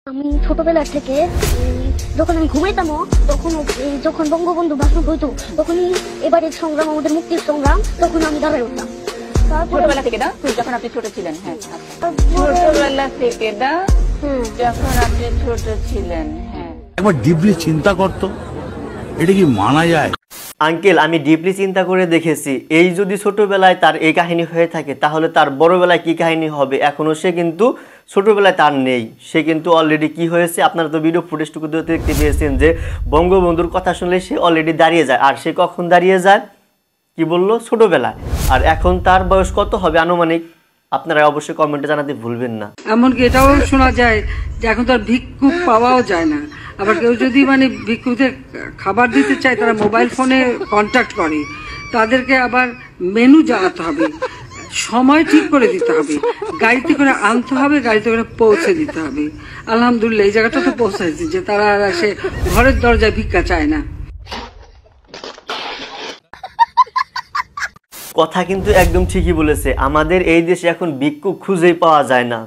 আমি ছোটবেলা থেকে যখন আমি ঘুমাইতামও তখন যখন বঙ্গবন্ধু ভাষণ হইতো তখনই এবারের সংগ্রাম আমাদের মুক্তির সংগ্রাম তখন আমি দাঁড়ায় উঠতাম। ছোটবেলা থেকে না যখন আপনি ছোট ছিলেন? হ্যাঁ, ছোটবেলা থেকে না যখন আপনি ছোট ছিলেন। হ্যাঁ, একবার ডিপলি চিন্তা করতো এটা কি মানা যায়? আঙ্কেল, আমি ডিপলি চিন্তা করে দেখেছি, এই যদি ছোটবেলায় তার এই কাহিনী হয়ে থাকে তাহলে তার বড়বেলায় কি কাহিনী হবে। এখনো সে কিন্তু ছোটবেলায় তার নেই, সে কিন্তু অলরেডি কি হয়েছে আপনারা তো ভিডিও ফুটেজটুকু দেখতে পেয়েছেন যে বঙ্গবন্ধুর কথা শুনলে সে অলরেডি দাঁড়িয়ে যায়। আর সে কখন দাঁড়িয়ে যায় কি বললো? ছোটবেলায়। আর এখন তার বয়স কত হবে আনুমানিক? আপনারা অবশ্যই কমেন্টে জানাতে ভুলবেন না। এমনকি এটাও শোনা যায় যে এখন তার ভিক্ষুক পাওয়াও যায় না। আবার কেউ যদি ভিক্ষুকদের খাবার দিতে চায় তারা মোবাইল ফোনে কন্ট্যাক্ট করে, তাদেরকে আবার মেনু জানাতে হবে, সময় ঠিক করে দিতে হবে, গাড়িতে করে আনতে হবে, গাড়িতে করে পৌঁছে দিতে হবে। আলহামদুলিল্লাহ এই জায়গাটা তো পৌঁছাইছে যে তারা আর সে ঘরের দরজায় ভিক্ষা চায় না। কথা কিন্তু একদম ঠিকই বলেছে, আমাদের এই দেশে এখন ভিক্ষুক খুঁজেই পাওয়া যায় না।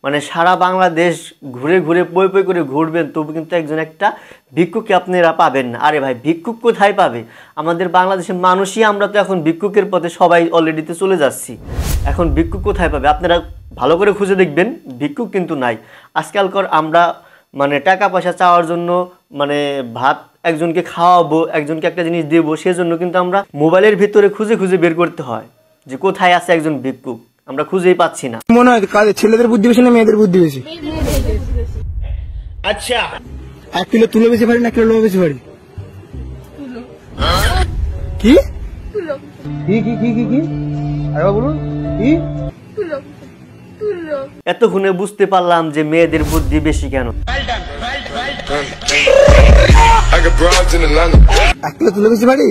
মানে সারা বাংলাদেশ ঘুরে ঘুরে পই পই করে ঘুরবেন তবু কিন্তু একটা ভিক্ষুককে আপনারা পাবেন না। আরে ভাই, ভিক্ষুক কোথায় পাবে? আমাদের বাংলাদেশের মানুষই আমরা তো এখন ভিক্ষুকের পথে সবাই অলরেডিতে চলে যাচ্ছি। এখন ভিক্ষুক কোথায় পাবে? আপনারা ভালো করে খুঁজে দেখবেন, ভিক্ষুক কিন্তু নাই। আজকালকার আমরা টাকা পয়সা চাওয়ার জন্য ভাত একজনকে খাওয়াবো, একজনকে একটা জিনিস দেবো, সেজন্য কিন্তু আমরা মোবাইলের ভিতরে খুঁজে খুঁজে বের করতে হয় যে কোথায় আছে একজন ভিক্ষুক, আমরা খুঁজেই পাচ্ছি না। মনে হয় ছেলেদের বুদ্ধি বেশি না মেয়েদের বুদ্ধি বেশি? আচ্ছা, 1 কিলো তুলো বেশি ভারী না 1 কিলো লোহা বেশি ভারী? কি কি আরে বলুন কি? এতক্ষণে বুঝতে পারলাম যে মেয়েদের বুদ্ধি বেশি কেন। 1 কিলো তুলো বেশি ভারী?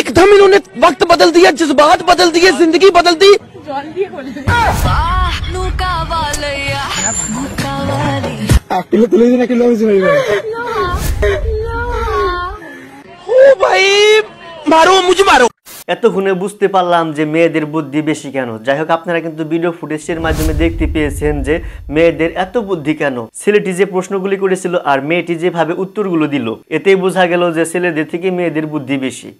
एकदम इन्होंने वक्त बदल दिया, जज्बात बदल दिए, जिंदगी बदल दी। 1 কিলো তুলো বেশি না 1 কিলো লোহা বেশি ভারী? ओ भाई मारो मुझे मारो। এতক্ষণে বুঝতে পারলাম যে মেয়েদের বুদ্ধি বেশি কেন। যাই হোক, আপনারা কিন্তু ভিডিও ফুটেজের মাধ্যমে দেখতে পেয়েছেন যে মেয়েদের এত বুদ্ধি কেন। ছেলেটি যে প্রশ্নগুলি করেছিল আর মেয়েটি যেভাবে উত্তরগুলো দিল, এতেই বোঝা গেল যে ছেলেদের থেকে মেয়েদের বুদ্ধি বেশি।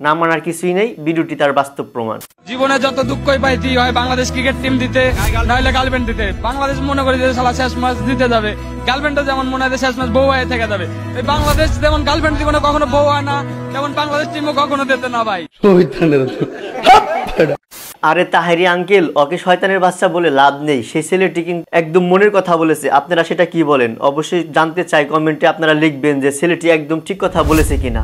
না মানার কিছুই নেই, ভিডিওটি তার বাস্তব প্রমাণ। জীবনে যত দুঃখই পাইতি হয় বাংলাদেশ ক্রিকেট টিম দিতে, নাহলে গার্লফ্রেন্ড দিতে। বাংলাদেশ মনে করে যে সালা শেষ ম্যাচ দিতে যাবে, গার্লফ্রেন্ডও যেমন মনে হয় শেষ ম্যাচ বউ হয়ে থেকে যাবে। এই বাংলাদেশ যেমন গার্লফ্রেন্ড জীবনে কখনো বউ হয় না, তেমন বাংলাদেশ টিমও কখনো দিতে না ভাই। আরে তাহেরি আঙ্কেল, ওকে শয়তানের বাচ্চা বলে লাভ নেই। সেই ছেলেটি কিন্তু একদম মনের কথা বলেছে। আপনারা সেটা কি বলেন অবশ্যই জানতে চাই, কমেন্টে আপনারা লিখবেন যে ছেলেটি একদম ঠিক কথা বলেছে কিনা।